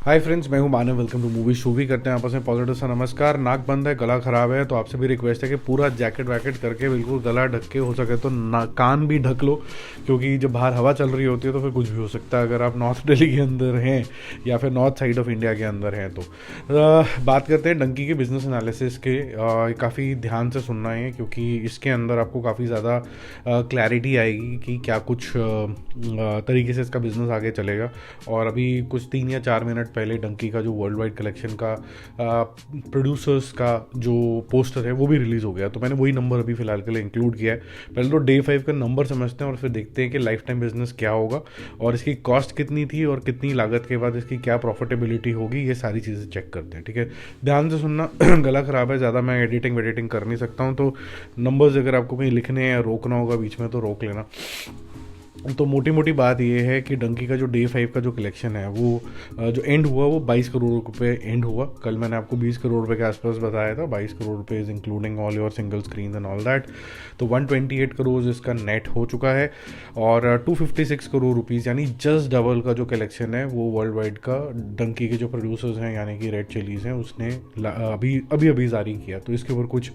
हाय friends, मैं हूं Manav. Welcome to movie शूवी। करते हैं आपस में पॉजिटिव सा नमस्कार। नाक बंद है, गला खराब है, तो आपसे भी रिक्वेस्ट है कि पूरा जैकेट वैकेट करके बिल्कुल गला ढक के, हो सके तो कान भी ढक लो, क्योंकि जब बाहर हवा चल रही होती है तो फिर कुछ भी हो सकता है अगर आप नॉर्थ दिल्ली के अंदर हैं या फिर नॉर्थ साइड ऑफ इंडिया के अंदर हैं तो। बात करते हैं डंकी के बिजनेस एनालिसिस के। काफ़ी ध्यान से सुनना है क्योंकि इसके अंदर आपको काफ़ी ज़्यादा क्लैरिटी आएगी कि क्या कुछ तरीके से इसका बिजनेस आगे चलेगा। और अभी कुछ 3 या 4 मिनट पहले डंकी का जो वर्ल्ड वाइड कलेक्शन का प्रोड्यूसर्स का जो पोस्टर है वो भी रिलीज़ हो गया, तो मैंने वही नंबर अभी फिलहाल के लिए इंक्लूड किया है। पहले तो डे 5 का नंबर समझते हैं और फिर देखते हैं कि लाइफ टाइम बिजनेस क्या होगा और इसकी कॉस्ट कितनी थी और कितनी लागत के बाद इसकी क्या प्रॉफिटेबिलिटी होगी, ये सारी चीज़ें चेक करते हैं। ठीक है, ध्यान से सुनना। गला ख़राब है, ज़्यादा मैं एडिटिंग कर नहीं सकता हूँ, तो नंबर्स अगर आपको कहीं लिखने या रोकना होगा बीच में तो रोक लेना। तो मोटी मोटी बात ये है कि डंकी का जो डे 5 का जो कलेक्शन है वो जो एंड हुआ वो 22 करोड़ रुपए एंड हुआ। कल मैंने आपको 20 करोड़ रुपए के आसपास बताया था। 22 करोड़ रुपए is including all your single screen and all that. तो 128 करोड़ इसका नेट हो चुका है और 256 करोड़ रुपीज़ यानी जस्ट डबल का जो कलेक्शन है वो वर्ल्ड वाइड का डंकी के जो प्रोड्यूसर्स हैं यानी कि रेड चिलीज़ हैं उसने अभी जारी किया। तो इसके ऊपर कुछ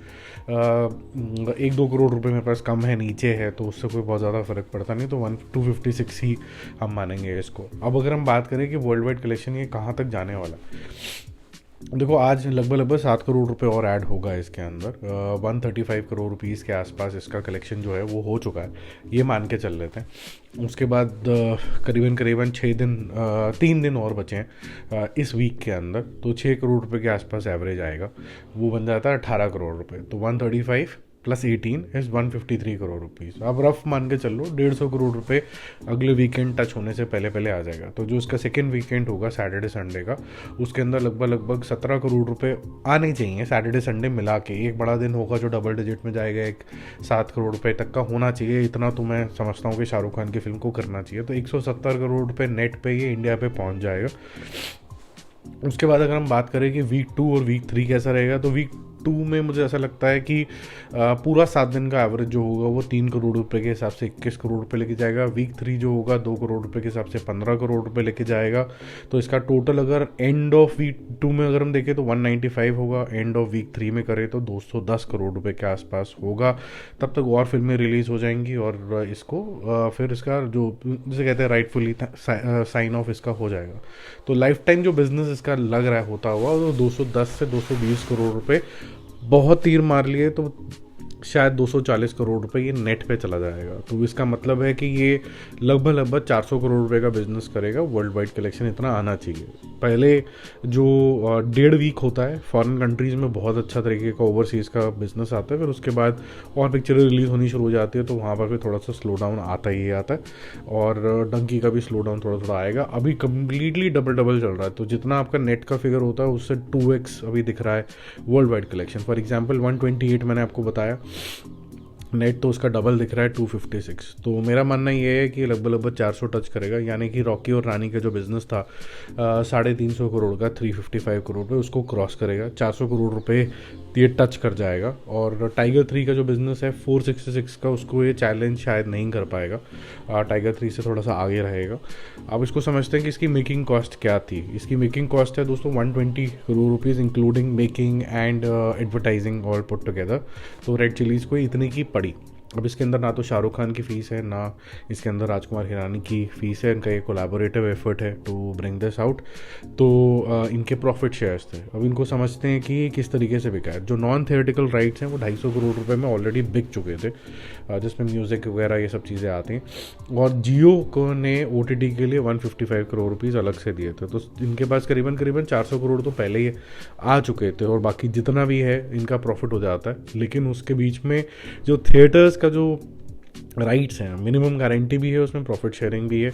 1-2 करोड़ रुपए मेरे पास कम है, नीचे है, तो उससे कोई बहुत ज़्यादा फर्क पड़ता नहीं। तो 256 ही हम मानेंगे इसको। अब अगर हम बात करें कि वर्ल्ड वाइड कलेक्शन ये कहाँ तक जाने वाला है, देखो आज लगभग 7 करोड़ रुपए और ऐड होगा इसके अंदर। 135 करोड़ रुपीज़ के आसपास इसका कलेक्शन जो है वो हो चुका है, ये मान के चल लेते हैं। उसके बाद करीबन 3 दिन और बचे हैं इस वीक के अंदर, तो 6 करोड़ रुपए के आसपास एवरेज आएगा, वो बन जाता है 18 करोड़ रुपए। तो 135 प्लस 18 इज 153 करोड़ रुपीज़। आप रफ मान के चल लो 150 करोड़ रुपए अगले वीकेंड टच होने से पहले आ जाएगा। तो जो इसका सेकेंड वीकेंड होगा सैटरडे संडे का, उसके अंदर लगभग 17 करोड़ रुपए आने चाहिए सैटरडे संडे मिला के। एक बड़ा दिन होगा जो डबल डिजिट में जाएगा, एक 7 करोड़ रुपए तक का होना चाहिए। इतना तो मैं समझता हूँ कि शाहरुख खान की फिल्म को करना चाहिए। तो 170 करोड़ रुपए नेट पे ये इंडिया पे पहुँच जाएगा। उसके बाद अगर हम बात करें कि वीक 2 और वीक 3 कैसा रहेगा, तो वीक 2 में मुझे ऐसा लगता है कि पूरा 7 दिन का एवरेज जो होगा वो 3 करोड़ रुपए के हिसाब से 21 करोड़ रुपए लेके जाएगा। वीक 3 जो होगा 2 करोड़ रुपए के हिसाब से 15 करोड़ रुपए लेके जाएगा। तो इसका टोटल अगर एंड ऑफ वीक 2 में अगर हम देखें तो 195 होगा, एंड ऑफ वीक 3 में करें तो 210 करोड़ रुपए के आसपास होगा। तब तक और फिल्में रिलीज़ हो जाएंगी और इसको फिर इसका जो जिसे कहते हैं राइटफुली साइन ऑफ इसका हो जाएगा। तो लाइफ टाइम जो बिजनेस इसका लग रहा है होता हुआ वो 210 से 220 करोड़ रुपए, बहुत तीर मार लिए तो शायद 240 करोड़ रुपए ये नेट पे चला जाएगा। तो इसका मतलब है कि ये लगभग 400 करोड़ रुपए का बिजनेस करेगा। वर्ल्ड वाइड कलेक्शन इतना आना चाहिए। पहले जो 1.5 वीक होता है फॉरेन कंट्रीज़ में बहुत अच्छा तरीके का ओवरसीज़ का बिजनेस आता है, फिर उसके बाद और पिक्चरें रिलीज़ होनी शुरू हो जाती है तो वहाँ पर फिर थोड़ा सा स्लो डाउन आता ही आता है और डंकी का भी स्लो डाउन थोड़ा आएगा। अभी कम्प्लीटली डबल चल रहा है, तो जितना आपका नेट का फिगर होता है उससे 2x अभी दिख रहा है world wide collection. For example 128 मैंने आपको बताया, नेट तो उसका डबल दिख रहा है 256। तो मेरा मानना ये है कि लगभग 400 टच करेगा, यानी कि रॉकी और रानी का जो बिजनेस था 350 करोड़ का, 355 करोड़ पे उसको क्रॉस करेगा। 400 करोड़ रुपए ये टच कर जाएगा। और टाइगर 3 का जो बिजनेस है 466 का, उसको ये चैलेंज शायद नहीं कर पाएगा। टाइगर 3 से थोड़ा सा आगे रहेगा। अब इसको समझते हैं कि इसकी मेकिंग कॉस्ट क्या थी। इसकी मेकिंग कॉस्ट है दोस्तों 120 crore rupees including making and advertising all put together. तो रेड चिलीज़ को इतनी की पड़ी। अब इसके अंदर ना तो शाहरुख खान की फ़ीस है, ना इसके अंदर राजकुमार हिरानी की फ़ीस है। इनका ये कोलैबोरेटिव एफर्ट है टू ब्रिंग दिस आउट। तो इनके प्रॉफिट शेयर्स थे। अब इनको समझते हैं कि किस तरीके से बिका है। जो नॉन थिएटिकल राइट्स हैं वो 250 करोड़ रुपए में ऑलरेडी बिक चुके थे, जिसमें म्यूज़िक वगैरह ये सब चीज़ें आती हैं। और जियो को ने OTT के लिए 155 करोड़ रुपीज़ अलग से दिए थे। तो इनके पास करीबन 400 करोड़ तो पहले ही आ चुके थे और बाकी जितना भी है इनका प्रॉफिट हो जाता है। लेकिन उसके बीच में जो थिएटर्स का जो राइट्स हैं, मिनिमम गारंटी भी है उसमें, प्रॉफिट शेयरिंग भी है।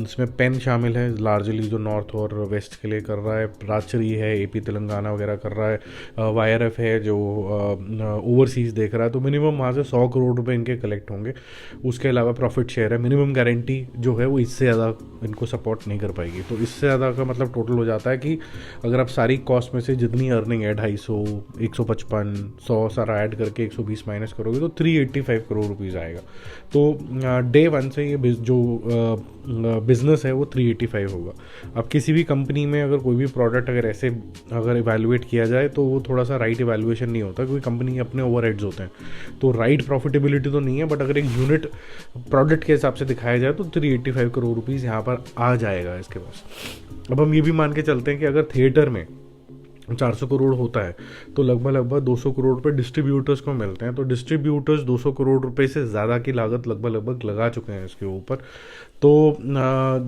इसमें पेन शामिल है लार्जली, जो नॉर्थ और वेस्ट के लिए कर रहा है। राजचरी है, AP तेलंगाना वगैरह कर रहा है। YRF है जो ओवरसीज़ देख रहा है। तो मिनिमम वहाँ से 100 करोड़ रुपए इनके कलेक्ट होंगे। उसके अलावा प्रॉफिट शेयर है। मिनिमम गारंटी जो है वो इससे ज़्यादा इनको सपोर्ट नहीं कर पाएगी। तो इससे ज़्यादा का मतलब टोटल हो जाता है कि अगर आप सारी कॉस्ट में से जितनी अर्निंग है 250, 155, 100 सारा ऐड करके 120 माइनस करोगे तो 385 करोड़ रुपीज़ आएगा। तो डे वन से ये जो बिज़नेस है वो 385 होगा। अब किसी भी कंपनी में अगर कोई भी प्रोडक्ट अगर इवैल्यूएट किया जाए तो वो थोड़ा सा राइट इवैल्यूएशन नहीं होता, क्योंकि कंपनी के अपने ओवरहेड्स होते हैं। तो राइट प्रॉफिटेबिलिटी तो नहीं है, बट अगर एक यूनिट प्रोडक्ट के हिसाब से दिखाया जाए तो 385 करोड़ रुपीज़ यहाँ पर आ जाएगा इसके पास। अब हम ये भी मान के चलते हैं कि अगर थिएटर में 400 करोड़ होता है तो लगभग 200 करोड़ रुपए डिस्ट्रीब्यूटर्स को मिलते हैं। तो डिस्ट्रीब्यूटर्स 200 करोड़ रुपए से ज़्यादा की लागत लगभग लगा चुके हैं इसके ऊपर। तो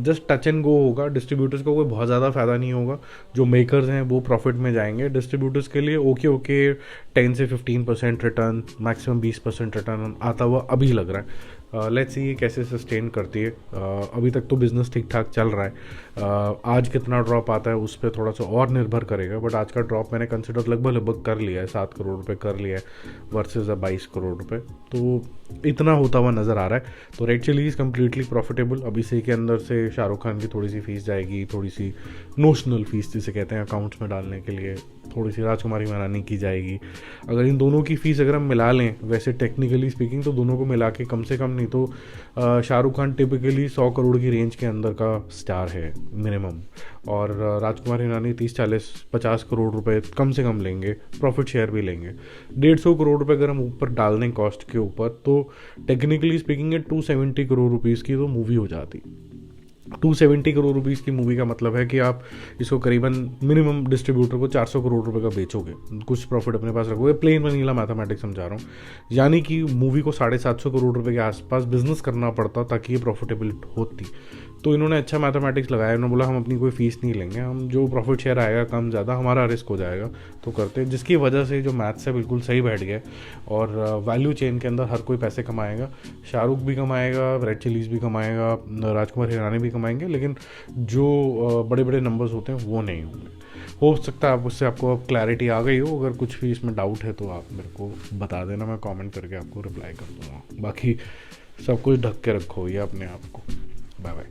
जस्ट टच एंड गो होगा, डिस्ट्रीब्यूटर्स को कोई बहुत ज़्यादा फ़ायदा नहीं होगा। जो मेकर्स हैं वो प्रॉफिट में जाएंगे। डिस्ट्रीब्यूटर्स के लिए ओके 10 से 15% रिटर्न, मैक्सिमम 20% रिटर्न आता हुआ अभी लग रहा है। लेट्स सी ये कैसे सस्टेन करती है। अभी तक तो बिज़नेस ठीक ठाक चल रहा है। आज कितना ड्रॉप आता है उस पर थोड़ा सा और निर्भर करेगा, बट आज का ड्रॉप मैंने कंसिडर लगभग कर लिया है, 7 करोड़ रुपए कर लिया है वर्सेस 22 करोड़ रुपए। तो इतना होता हुआ नज़र आ रहा है। तो red chilli is completely profitable. अभी से के अंदर से शाहरुख खान की थोड़ी सी फीस जाएगी, थोड़ी सी नोशनल फीस जिसे कहते हैं अकाउंट्स में डालने के लिए, थोड़ी सी राजकुमारी हिरानी की जाएगी। अगर इन दोनों की फ़ीस अगर हम मिला लें, वैसे टेक्निकली स्पीकिंग तो दोनों को मिला के कम से कम नहीं तो शाहरुख खान टिपिकली 100 करोड़ की रेंज के अंदर का स्टार है मिनिमम, और राजकुमार हिरानी 30-40-50 करोड़ रुपए कम से कम लेंगे, प्रॉफिट शेयर भी लेंगे। 150 करोड़ रुपए अगर हम ऊपर डाल दें कॉस्ट के ऊपर तो टेक्निकली स्पीकिंग 270 करोड़ रुपीज़ की तो मूवी हो जाती। 270 करोड़ रुपीज़ की मूवी का मतलब है कि आप इसको करीबन मिनिमम डिस्ट्रीब्यूटर को 400 करोड़ रुपए का बेचोगे, कुछ प्रॉफिट अपने पास रखोगे। प्लेन वनीला मैथमेटिक्स समझा रहा हूँ, यानी कि मूवी को 750 करोड़ रुपए के आसपास बिजनेस करना पड़ता ताकि ये प्रॉफिटेबल होती। तो इन्होंने अच्छा मैथमेटिक्स लगाया, इन्होंने बोला हम अपनी कोई फीस नहीं लेंगे, हम जो प्रॉफिट शेयर आएगा कम ज़्यादा हमारा रिस्क हो जाएगा तो करते, जिसकी वजह से जो मैथ्स है बिल्कुल सही बैठ गया। और वैल्यू चेन के अंदर हर कोई पैसे कमाएगा, शाहरुख भी कमाएगा, रेड चिलीज़ भी कमाएगा, राजकुमार हिरानी भी कमाएंगे, लेकिन जो बड़े बड़े नंबर्स होते हैं वो नहीं होंगे। हो सकता है आप उससे आपको अब क्लैरिटी आ गई हो। अगर कुछ भी इसमें डाउट है तो आप मेरे को बता देना, मैं कमेंट करके आपको रिप्लाई कर दूँगा। बाकी सब कुछ ढक के रखो ये अपने आप को। Bye bye.